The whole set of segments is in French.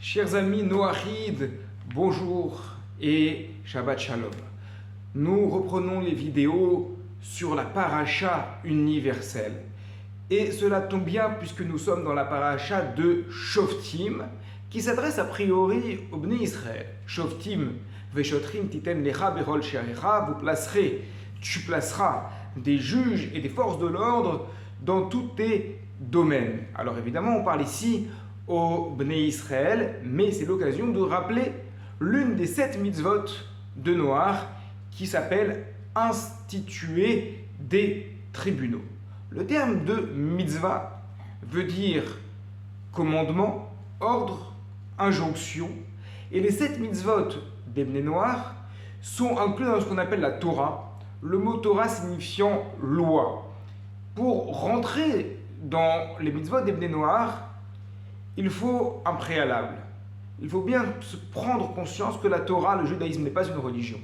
Chers amis Noachides, bonjour et Shabbat Shalom. Nous reprenons les vidéos sur la paracha universelle. Et cela tombe bien puisque nous sommes dans la paracha de Shoftim, qui s'adresse a priori au Bnei Israël. Shoftim, Veshotrim titen lecha berol she'arecha, tu placeras des juges et des forces de l'ordre dans tous tes domaines. Alors évidemment, on parle ici au Bnei Israël, mais c'est l'occasion de rappeler l'une des 7 mitzvot de Noach qui s'appelle instituer des tribunaux. Le terme de mitzvah veut dire commandement, ordre, injonction, et les 7 mitzvot des Bnei Noach sont inclus dans ce qu'on appelle la Torah, le mot Torah signifiant loi. Pour rentrer dans les mitzvot des Bnei Noach, il faut un préalable. Il faut bien se prendre conscience que la Torah, le judaïsme, n'est pas une religion.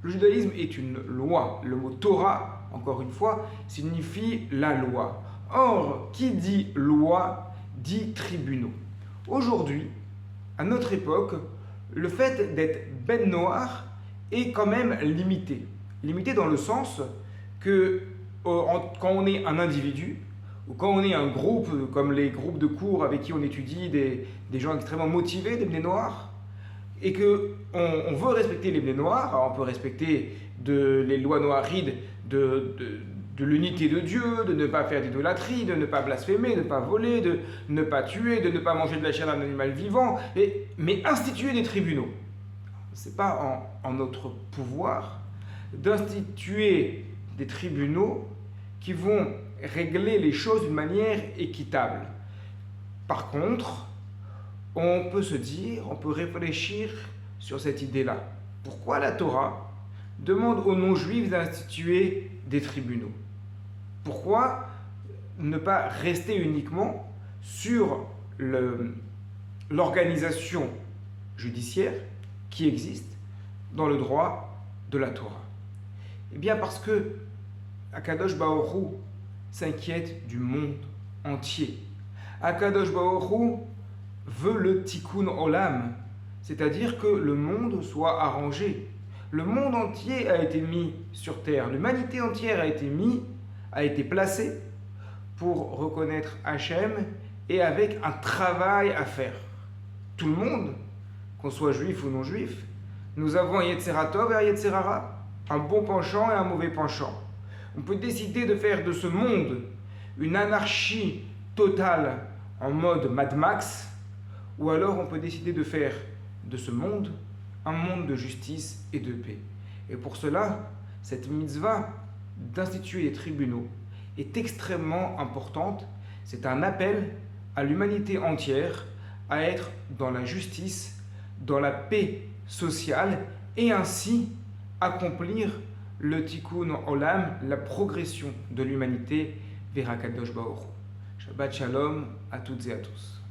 Le judaïsme est une loi. Le mot Torah, encore une fois, signifie la loi. Or, qui dit loi, dit tribunaux. Aujourd'hui, à notre époque, le fait d'être Ben Noach est quand même limité. Limité dans le sens que quand on est un individu, ou quand on est un groupe, comme les groupes de cours avec qui on étudie des gens extrêmement motivés, des Bnei Noach, et qu'on veut respecter les Bnei Noach, alors on peut respecter les lois noachides de l'unité de Dieu, de ne pas faire d'idolâtrie, de ne pas blasphémer, de ne pas voler, de ne pas tuer, de ne pas manger de la chair d'un animal vivant, mais instituer des tribunaux. Ce n'est pas en notre pouvoir d'instituer des tribunaux qui vont régler les choses d'une manière équitable. Par contre, on peut se dire, on peut réfléchir sur cette idée-là. Pourquoi la Torah demande aux non-juifs d'instituer des tribunaux? Pourquoi ne pas rester uniquement sur l'organisation judiciaire qui existe dans le droit de la Torah? Eh bien parce que Akadosh Baruch Hu s'inquiète du monde entier. Akadosh Baruch Hu veut le tikkun olam, c'est-à-dire que le monde soit arrangé. Le monde entier a été mis sur terre, l'humanité entière a été placée pour reconnaître Hachem et avec un travail à faire. Tout le monde, qu'on soit juif ou non juif, nous avons un Yetzera Tov et un Yetzera Ra, un bon penchant et un mauvais penchant. On peut décider de faire de ce monde une anarchie totale en mode Mad Max, ou alors on peut décider de faire de ce monde un monde de justice et de paix. Et pour cela, cette mitzvah d'instituer des tribunaux est extrêmement importante. C'est un appel à l'humanité entière à être dans la justice, dans la paix sociale et ainsi accomplir le tikkun olam, la progression de l'humanité vers Akadosh Baruch Hu. Shabbat Shalom à toutes et à tous.